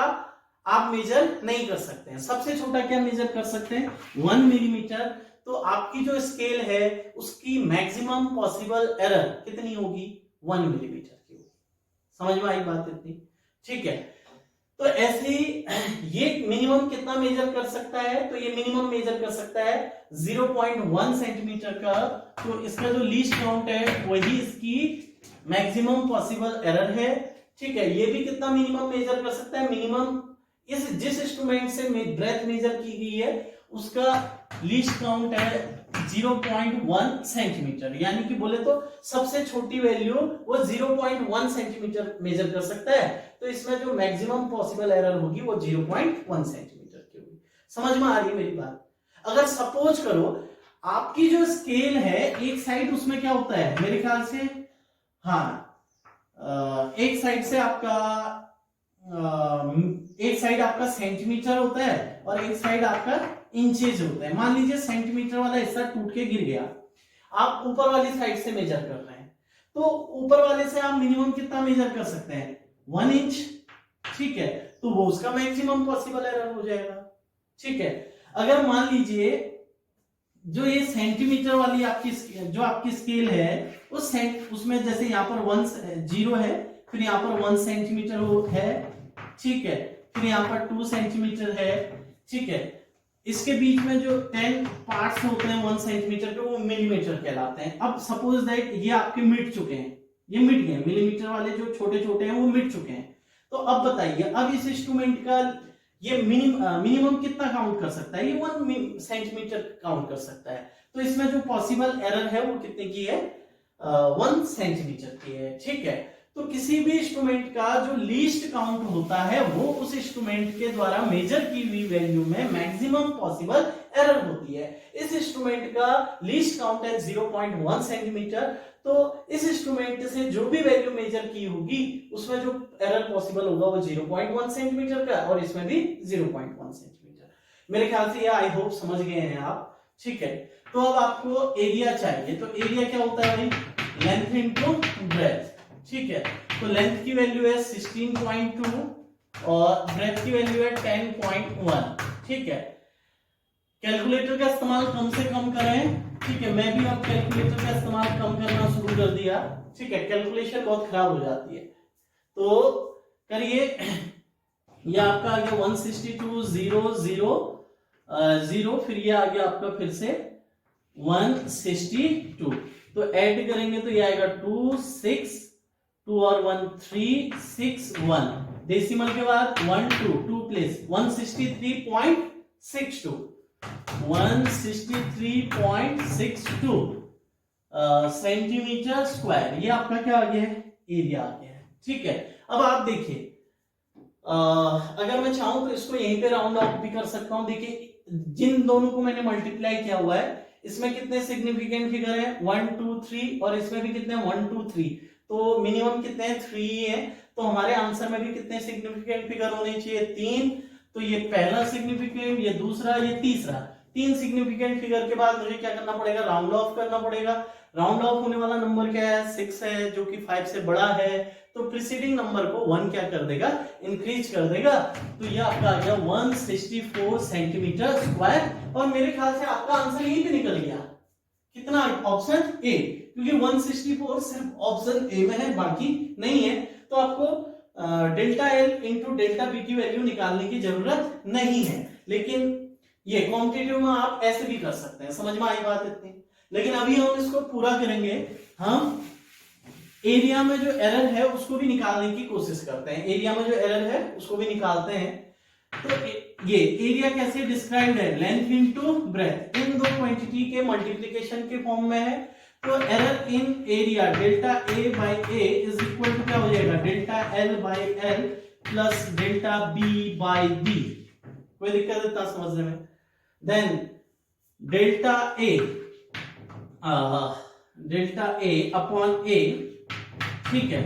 आप मेजर नहीं कर सकते हैं। सबसे छोटा क्या मेजर कर सकते हैं 1 मिलीमीटर। तो आपकी जो स्केल है उसकी मैक्सिमम पॉसिबल एरर कितनी होगी 1 मिलीमीटर की होगी। समझ में आई बात इतनी, ठीक है। तो ऐसे ही ये मिनिमम कितना मेजर कर सकता है, तो ये मिनिमम मेजर कर सकता है 0.1 सेंटीमीटर का। तो इसका जो लीस्ट काउंट है वही इसकी मैक्सिमम पॉसिबल एरर है, ठीक है। ये भी कितना मिनिमम मेजर कर सकता है, मिनिमम इस जिस इंस्ट्रूमेंट से ब्रेथ मेजर की गई है उसका लीस्ट काउंट है 0.1 सेंटीमीटर, यानी कि बोले तो सबसे छोटी वैल्यू वो 0.1 सेंटीमीटर मेजर कर सकता है। तो इसमें जो मैक्सिमम पॉसिबल एरर होगी वो 0.1 सेंटीमीटर की होगी। समझ में आ रही है मेरी बात? अगर सपोज करो आपकी जो स्केल है एक साइड उसमें क्या होता है मेरे ख्याल से, एक साइड से आपका एक साइड आपका सेंटीमीटर होता है और एक साइड आपका इंचेज होता है। मान लीजिए सेंटीमीटर वाला हिस्सा टूट के गिर गया, आप ऊपर वाली साइड से मेजर कर रहे हैं, तो ऊपर वाले से आप मिनिमम कितना मेजर कर सकते हैं, 1 इंच, ठीक है, तो वो उसका मैक्सिमम पॉसिबल एरर हो जाएगा, ठीक है। अगर मान लीजिए जो ये सेंटीमीटर वाली आपकी जो आपकी स्केल है उसमें जैसे यहाँ पर 1 0 है, फिर यहाँ पर 1 सेंटीमीटर है, ठीक है, फिर यहाँ पर 2 सेंटीमीटर है, ठीक है, इसके बीच में जो 10 पार्ट्स होते हैं 1 सेंटीमीटर के, वो मिलीमीटर कहलाते हैं। अब सपोज दैट ये आपके मिट चुके हैं, ये मिट गए, मिलीमीटर वाले जो छोटे छोटे हैं वो मिट चुके हैं, तो अब बताइए अब इस इंस्ट्रूमेंट का ये मिनिमम कितना काउंट कर सकता है, ये 1 सेंटीमीटर काउंट कर सकता है, तो इसमें जो पॉसिबल एरर है वो कितने की है, 1 सेंटीमीटर की है, ठीक है। तो किसी भी इंस्ट्रूमेंट का जो लीस्ट काउंट होता है वो उस इंस्ट्रूमेंट के द्वारा मेजर की हुई वैल्यू में मैक्सिमम पॉसिबल एरर होती है। इस इंस्ट्रूमेंट का लीस्ट काउंट है 0.1 सेंटीमीटर, तो इस इंस्ट्रूमेंट से जो भी वैल्यू मेजर की होगी उसमें जो एरर पॉसिबल होगा वो 0.1 सेंटीमीटर का, और इसमें भी 0.1 सेंटीमीटर। मेरे ख्याल से ये आई होप समझ गए हैं आप, ठीक है। तो अब आपको एरिया चाहिए, तो एरिया क्या होता है भाई, लेंथ इनटू ब्रेथ, ठीक है। तो लेंथ की वैल्यू है 16.2 और ब्रेथ की वैल्यू है 10.1, ठीक है। कैलकुलेटर का इस्तेमाल कम से कम करें, ठीक है, मैं भी अब कैलकुलेटर का इस्तेमाल कम करना शुरू कर दिया, ठीक है, कैलकुलेशन बहुत खराब हो जाती है, तो करिए। ये आपका आ गया 162.000, फिर ये आ गया आपका फिर से 162, तो ऐड करेंगे तो ये आएगा 2 6 2 और 1 3 6 1, डेसिमल के बाद 1 2 प्लेस 163.62 163.62 सेंटीमीटर स्क्वायर, ये आपका क्या आ गया है, एरिया आ गया है, ठीक है। अब आप देखिए, अगर मैं चाहूं तो इसको यहीं पे राउंड ऑफ भी कर सकता हूं। देखिए जिन दोनों को मैंने मल्टीप्लाई किया हुआ है इसमें कितने सिग्निफिकेंट फिगर है, 1 2 3, और इसमें भी कितने 1 2 3, तो मिनिमम कितने हैं, 3 है, तो हमारे आंसर में भी कितने सिग्निफिकेंट फिगर होने चाहिए, 3, तो ये पहला सिग्निफिकेंट, ये दूसरा, ये तीसरा, 3 सिग्निफिकेंट फिगर के बाद मुझे क्या करना पड़ेगा, राउंड ऑफ करना पड़ेगा। राउंड ऑफ होने वाला नंबर क्या है, 6 है, जो कि 5 से बड़ा है, तो प्रीसीडिंग नंबर को 1 क्या कर देगा, इंक्रीज कर देगा, तो ये आपका आ गया 164 सेंटीमीटर स्क्वायर, और मेरे ख्याल से आपका आंसर यहीं पे निकल गया, कितना, ऑप्शन ए, क्योंकि 164 सिर्फ ऑप्शन ए में है, बाकी नहीं है, तो आपको delta L into delta B की वैल्यू निकालने की जरूरत नहीं है। लेकिन ये कॉम्पिटिटिव में आप ऐसे भी कर सकते हैं, समझ में आई बात इतनी। लेकिन अभी हम इसको पूरा करेंगे, हम एरिया में जो एरर है उसको भी निकालने की कोशिश करते हैं, एरिया में जो एरर है उसको भी निकालते हैं। तो ये एरिया कैसे डिस्क्राइब्ड है, लेंथ इनटू ब्रेथ, इन दो क्वांटिटी के मल्टीप्लिकेशन के फॉर्म में है, तो error in area delta A by A is equal to क्या हो जाएगा, delta L by L plus delta B by B. कोई दिक्कत इतना समझने में। Then delta A upon A, ठीक है,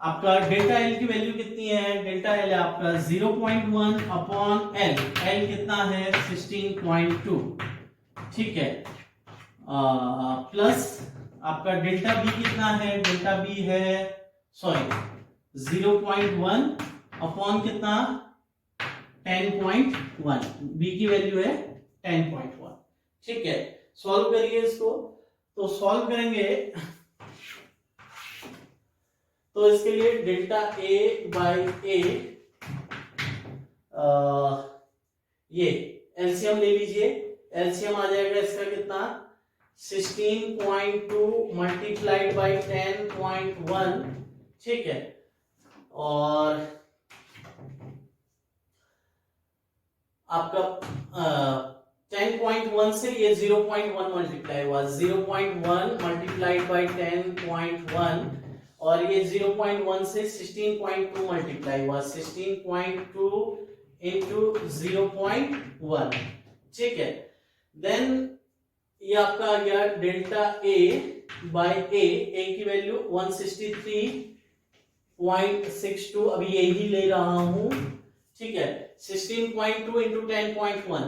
आपका डेल्टा एल की वैल्यू कितनी है, डेल्टा एल है आपका 0.1 अपॉन एल, एल कितना है 16.2, ठीक है, प्लस आपका डेल्टा बी कितना है, डेल्टा बी है 0.1 अपॉन कितना 10.1, बी की वैल्यू है 10.1, ठीक है। सॉल्व करिए इसको, तो सॉल्व करेंगे तो इसके लिए डेल्टा ए बाई ए, ये एलसीएम ले लीजिए, एलसीएम आ जाएगा इसका कितना 16.2 मल्टीप्लाइड बाई 10.1, ठीक है, और आपका 10.1 से ये 0.1 मल्टीप्लाई हुआ, 0.1 मल्टीप्लाइड बाई 10.1, और ये 0.1 से 16.2 मल्टीप्लाई हुआ, 16.2 इंटू 0.1, ठीक है। देन ये आपका आ गया डेल्टा ए बाई ए की वैल्यू 163.62, अभी यही ले रहा हूं, ठीक है, 16.2 इंटू 10.1,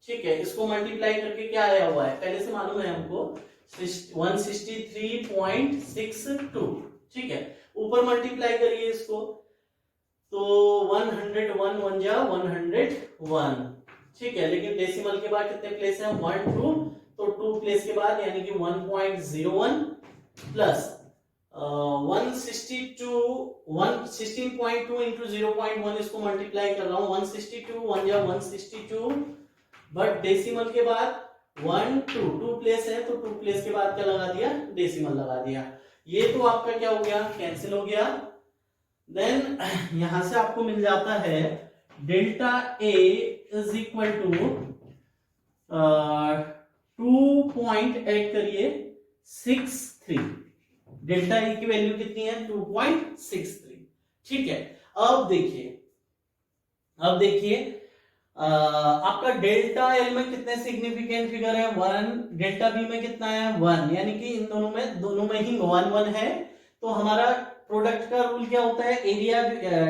ठीक है, इसको मल्टीप्लाई करके क्या आया हुआ है, पहले से मालूम है हमको, 163.62, ठीक है। ऊपर मल्टीप्लाई करिए इसको, तो 101 1 जा 101, ठीक है। लेकिन डेसिमल के बाद कितने प्लेस है, 1 2, तो 2 प्लेस के बाद यानी कि 1.01 प्लस 16.2 इंटू 0.1, इसको मल्टीप्लाई कर रहा हूं, 162 1 जा 162, बट डेसिमल के बाद 1 2 प्लेस है, तो 2 प्लेस के बाद क्या लगा दिया, डेसिमल लगा दिया। ये तो आपका क्या हो गया, कैंसिल हो गया। देन यहां से आपको मिल जाता है delta A is equal to 2.8 करिए 63, डेल्टा ए की वैल्यू कितनी है, 2.63, ठीक है। अब देखिए आपका डेल्टा एल में कितने सिग्निफिकेंट फिगर है, 1, डेल्टा बी में कितना है, 1, यानी कि इन दोनों में ही 1 1 है। तो हमारा प्रोडक्ट का रूल क्या होता है, एरिया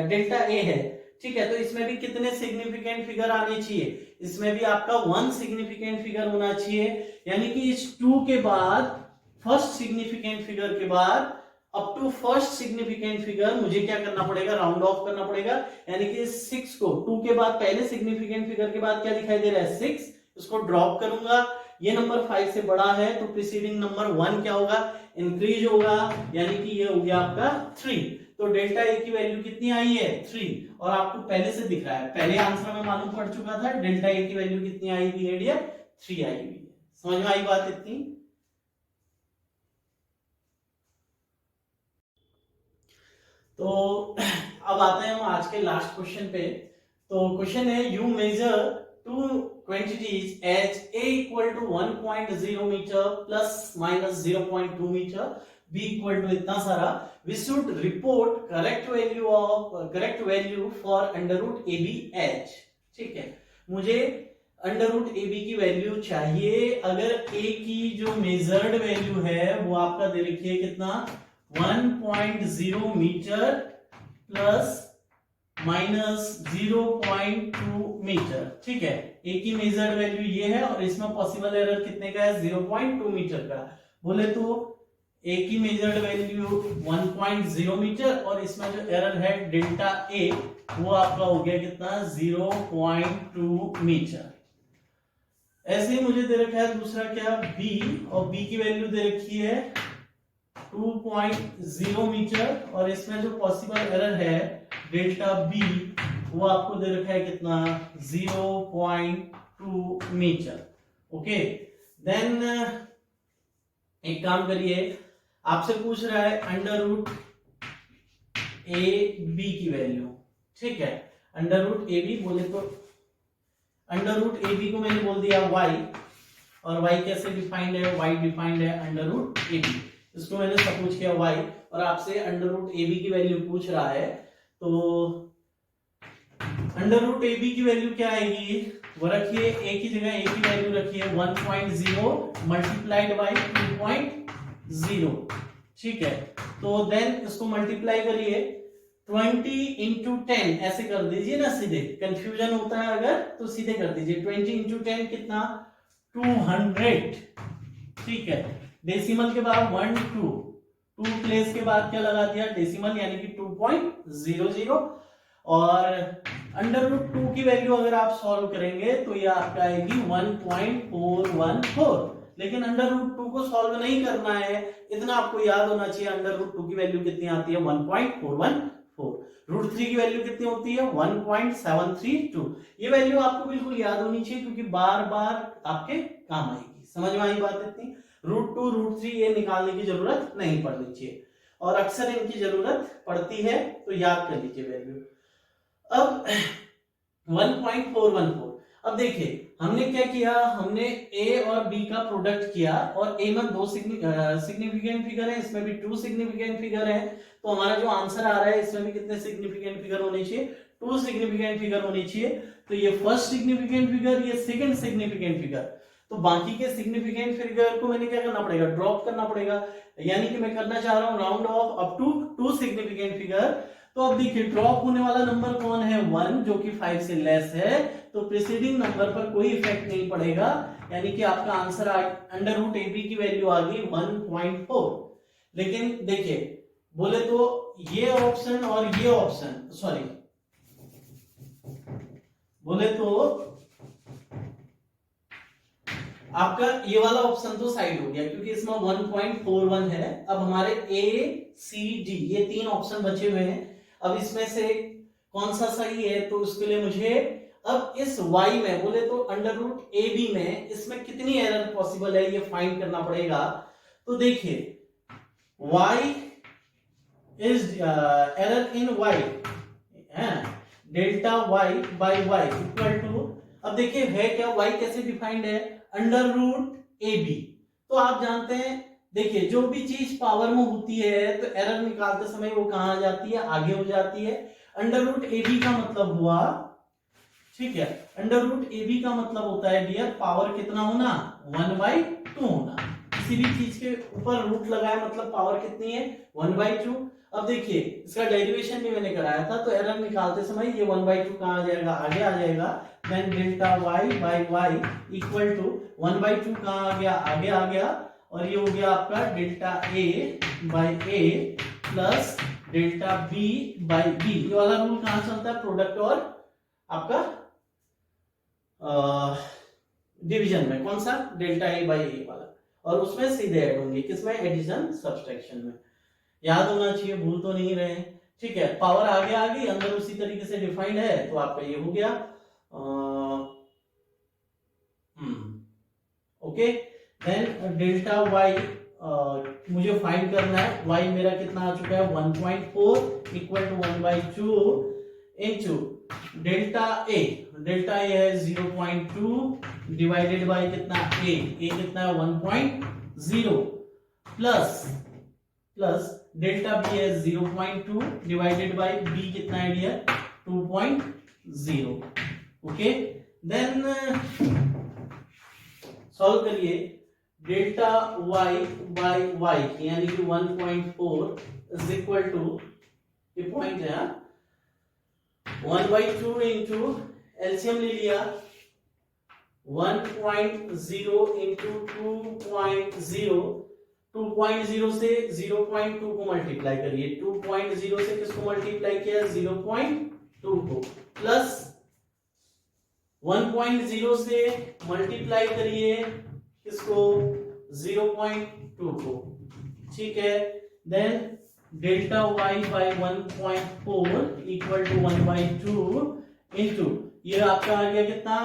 डेल्टा ए है, ठीक है। तो इसमें भी कितने सिग्निफिकेंट फिगर आने चाहिए, इसमें भी आपका 1 सिग्निफिकेंट फिगर होना चाहिए, यानी कि इस 2 के बाद फर्स्ट सिग्निफिकेंट फिगर के बाद up to first significant figure मुझे क्या करना पड़ेगा, राउंड ऑफ करना पड़ेगा, यानी कि 6 को 2 के बाद पहले सिग्निफिकेंट फिगर के बाद क्या दिखाई दे रहा है, 6, इसको ड्रॉप करूंगा, ये नंबर 5 से बड़ा है तो प्रीसीडिंग नंबर 1 क्या होगा, इंक्रीज होगा, यानी कि ये हो गया आपका 3। तो डेल्टा ए की वैल्यू कितनी आई है, 3, और आपको पहले से दिख रहा है, पहले आंसर में मालूम पड़ चुका था डेल्टा ए की वैल्यू कितनी आई हुई है, 3 आई हुई है। समझ में आई बात इतनी। तो अब आते हैं हम आज के लास्ट क्वेश्चन पे। तो क्वेश्चन है, you measure two quantities as a equal to 1.0 metre plus minus 0.2 metre, b equal to इतना सारा, we should report correct value for under root ab h, ठीक है। मुझे अंडर रूट ab की value चाहिए अगर a की जो मेजर्ड वैल्यू है वो आपका दे रखी है कितना, 1.0 मीटर प्लस माइनस 0.2 मीटर, ठीक है। ए की मेजर्ड वैल्यू ये है और इसमें पॉसिबल एरर कितने का है, 0.2 मीटर का। बोले तो ए की मेजर्ड वैल्यू 1.0 मीटर और इसमें जो एरर है डेल्टा ए वो आपका हो गया कितना, 0.2 मीटर। ऐसे ही मुझे दे रखा है दूसरा क्या, बी, और बी की वैल्यू दे रखी है 2.0 मीटर और इसमें जो पॉसिबल एरर है डेल्टा बी वो आपको दे रखा है कितना, 0.2 मीटर। ओके, देन एक काम करिए, आपसे पूछ रहा है अंडर रूट ए बी की वैल्यू, ठीक है। अंडर रूट ए बी बोले तो अंडर रूट ए बी को मैंने बोल दिया y, और y कैसे डिफाइंड है, y डिफाइंड है अंडर रूट ए बी, इसको मैंने सपोज किया y, और आपसे अंडर रूट ए बी की वैल्यू पूछ रहा है। तो अंडर रूट ए बी की वैल्यू क्या आएगी, वो रखिए a की जगह a की वैल्यू रखिए 1.0 मल्टीप्लाइड बाई 2.0, ठीक है। तो देन इसको मल्टीप्लाई करिए 20 इंटू 10, ऐसे कर दीजिए ना, सीधे कंफ्यूजन होता है अगर तो सीधे कर दीजिए, 20 इंटू 10 कितना, 200, ठीक है। डेसिमल के बाद 1 2 प्लेस के बाद क्या लगा दिया, डेसिमल, यानी कि 2.00, और अंडर रूट 2 की वैल्यू अगर आप सॉल्व करेंगे तो ये आपका आएगी 1.414, लेकिन अंडर रूट 2 को सॉल्व नहीं करना है, इतना आपको याद होना चाहिए, अंडर रूट 2 की वैल्यू कितनी आती है, 1.414। रूट 3 की वैल्यू कितनी होती है, 1.732। ये वैल्यू आपको बिल्कुल याद होनी चाहिए क्योंकि बार बार आपके काम आएगी। समझ में आई बात इतनी। रूट 2 रूट 3 ये निकालने की जरूरत नहीं पड़नी चाहिए, और अक्सर इनकी जरूरत पड़ती है, तो याद कर लीजिए वैल्यू। अब 1.414, अब देखिए हमने क्या किया, हमने a और b का प्रोडक्ट किया, और a में 2 सिग्निफिकेंट फिगर है, इसमें भी 2 सिग्निफिकेंट फिगर है, तो हमारा जो आंसर आ रहा है इसमें भी कितने सिग्निफिकेंट फिगर होने चाहिए, 2 सिग्निफिकेंट फिगर होनी चाहिए। तो ये फर्स्ट सिग्निफिकेंट फिगर, ये सेकंड सिग्निफिकेंट फिगर, तो बाकी के सिग्निफिकेंट फिगर को मैंने क्या करना पड़ेगा, ड्रॉप करना पड़ेगा, यानी कि मैं करना चाह रहा हूं round off up to 2 significant figure, तो अब देखिए ड्रॉप होने वाला नंबर कौन है 1, जो कि 5 से लेस है, तो प्रीसीडिंग नंबर पर कोई इफेक्ट नहीं पड़ेगा, यानी कि आपका answer under root A B की वैल्यू आ गई 1.4। लेकिन देखिए बोले तो ये ऑप्शन और ये ऑप्शन, सॉरी बोले तो आपका ये वाला ऑप्शन तो साइड हो गया क्योंकि इसमें 1.41 है। अब हमारे ए सी डी ये 3 ऑप्शन बचे हुए हैं। अब इसमें से कौन सा सही है, तो उसके लिए मुझे अब इस y में बोले तो अंडर रूट ए बी में इसमें कितनी एरर पॉसिबल है ये फाइंड करना पड़ेगा। तो देखिए y is error in y delta y by y equal to, अब देखिए है क्या y कैसे डिफाइंड है, अंडर रूट ए बी। तो आप जानते हैं देखिए जो भी चीज पावर में होती है तो एरर निकालते समय वो कहां आ जाती है, आगे हो जाती है। अंडर रूट ए बी का मतलब हुआ, ठीक है, अंडर रूट ए बी का मतलब होता है डियर पावर कितना होना, 1/2 होना। किसी भी चीज के ऊपर रूट लगाया मतलब पावर कितनी है, 1/2। अब देखिए इसका डेरिवेशन भी मैंने कराया था, तो एरर निकालते समय ये 1/2 कहां आ जाएगा, आगे आ जाएगा। Then delta y by y equal to 1/2 कहां आ गया, आगे आ गया, और ये हो गया आपका delta a by a plus delta b by b। ये वाला रूल कहां चलता है, प्रोडक्ट और आपका डिवीजन में, कौन सा, डेल्टा a बाय a वाला, और उसमें सीधे ऐड होंगे, किसमें, एडिशन सब्सट्रैक्शन में। याद होना चाहिए, भूल तो नहीं रहे, ठीक है। पावर आगे आ गई, अंदर उसी तरीके से डिफाइंड है, तो आपका ये हो गया ओके। देन डेल्टा y मुझे फाइंड करना है, y मेरा कितना आ चुका है 1.4 equal to 1/2 into delta a, delta a है 0.2 डिवाइडेड बाय कितना a कितना है 1.0 प्लस डेल्टा b है 0.2 डिवाइडेड बाय b कितना है डियर 2.0। ओके, देन सॉल्व करिए, डेल्टा y बाय y यानी कि 1.4 इज इक्वल टू, ये पॉइंट है 1/2 इंटू एलसीएम ले लिया 1.0 इंटू 2.0, 2.0 से 0.2 को मल्टीप्लाई करिए, 2.0 से किसको मल्टीप्लाई किया, 0.2 को, प्लस 1.0 से मल्टीप्लाई करिए किसको, 0.2 को, ठीक है। Then delta y by 1.4 equal to 1/2 into ये आपका आ गया कितना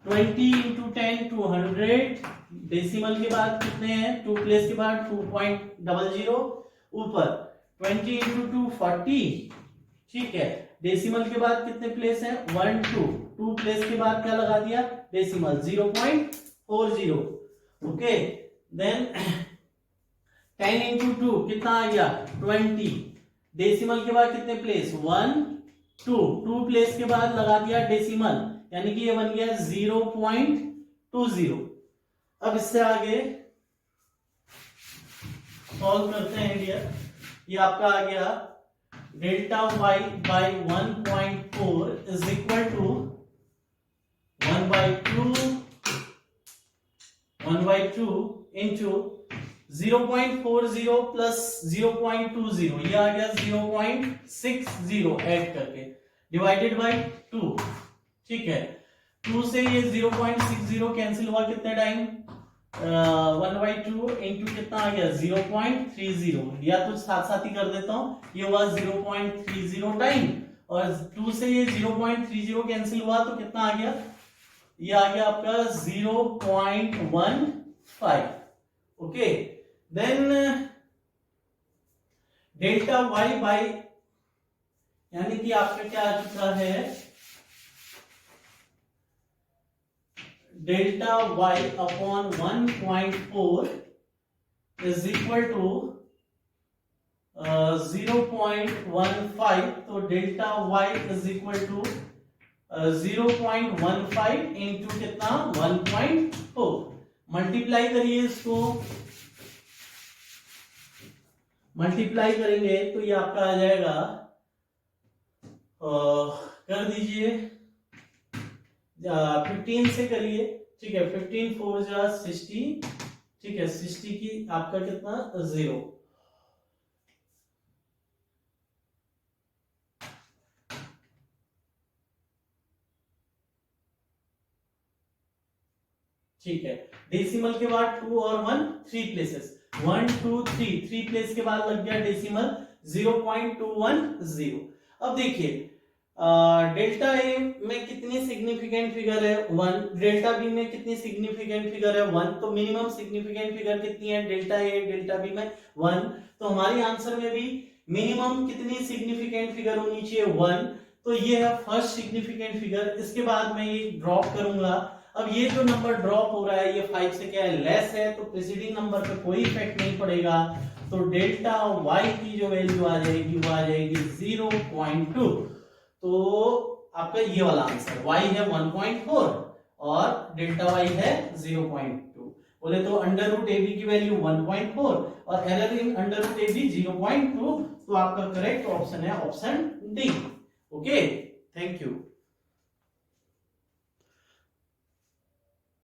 20 इंटू 10 200, डेसिमल के बाद कितने हैं, 2 प्लेस के बाद 2.00, ऊपर 20 इंटू 2 40, ठीक है। डेसिमल के बाद कितने प्लेस हैं 1 2 प्लेस के बाद क्या लगा दिया, डेसिमल 0.40, ओके। देन 10 इंटू 2 कितना आ गया 20, डेसिमल के बाद कितने प्लेस 1 2 प्लेस के बाद लगा दिया डेसिमल, यानी कि ये बन गया 0.20। अब इससे आगे सॉल्व करते हैं डियर, ये आपका आ गया delta y by 1.4 is equal to 1/2 into 0.40 plus 0.20, ये आ गया 0.60 ऐड करके डिवाइडेड बाय 2, ठीक है। 2 से ये 0.60 कैंसिल हुआ कितने टाइम, 1/2 इंटू कितना आ गया 0.30, या तो साथ साथ ही कर देता हूं, ये हुआ 0.30 टाइम, और 2 से ये 0.30 कैंसिल हुआ तो कितना आ गया, ये आ गया आपका 0.15, okay. Then delta y by, यानी कि आपका क्या आ चुका है, delta y upon 1.4 is equal to 0.15, तो delta y is equal to 0.15 into कितना 1.4, मल्टीप्लाई करिए इसको, मल्टीप्लाई करेंगे तो ये आपका आ जाएगा, कर दीजिए 15 से करिए, ठीक है, 15 4 जा 60, ठीक है, 60 की आपका कितना 0, ठीक है। डेसिमल के बाद 2 और 1 3 प्लेसेस, 1 2 3 प्लेस के बाद लग गया डेसिमल 0.210। अब देखिए डेल्टा ए में कितनी सिग्निफिकेंट फिगर है 1, डेल्टा बी में कितनी सिग्निफिकेंट फिगर है 1, तो मिनिमम सिग्निफिकेंट फिगर कितनी है डेल्टा ए डेल्टा बी में 1, तो हमारी आंसर में भी मिनिमम कितनी सिग्निफिकेंट फिगर होनी चाहिए 1, तो ये है फर्स्ट सिग्निफिकेंट फिगर। इसके बाद मैं ये ड्रॉप करूंगा, अब ये जो नंबर ड्रॉप हो रहा है ये 5 से क्या है लेस है, तो प्रीसीडिंग नंबर पे कोई इफेक्ट नहीं पड़ेगा, तो डेल्टा y की जो वैल्यू आ जाएगी वो आ जाएगी 0.2, तो आपका ये वाला आंसर y है 1.4 और डेल्टा y है 0.2। बोले तो अंडर रूट ए बी की वैल्यू 1.4 और error in under root A B 0.2, तो आपका करेक्ट ऑप्शन है option D. Okay, thank you.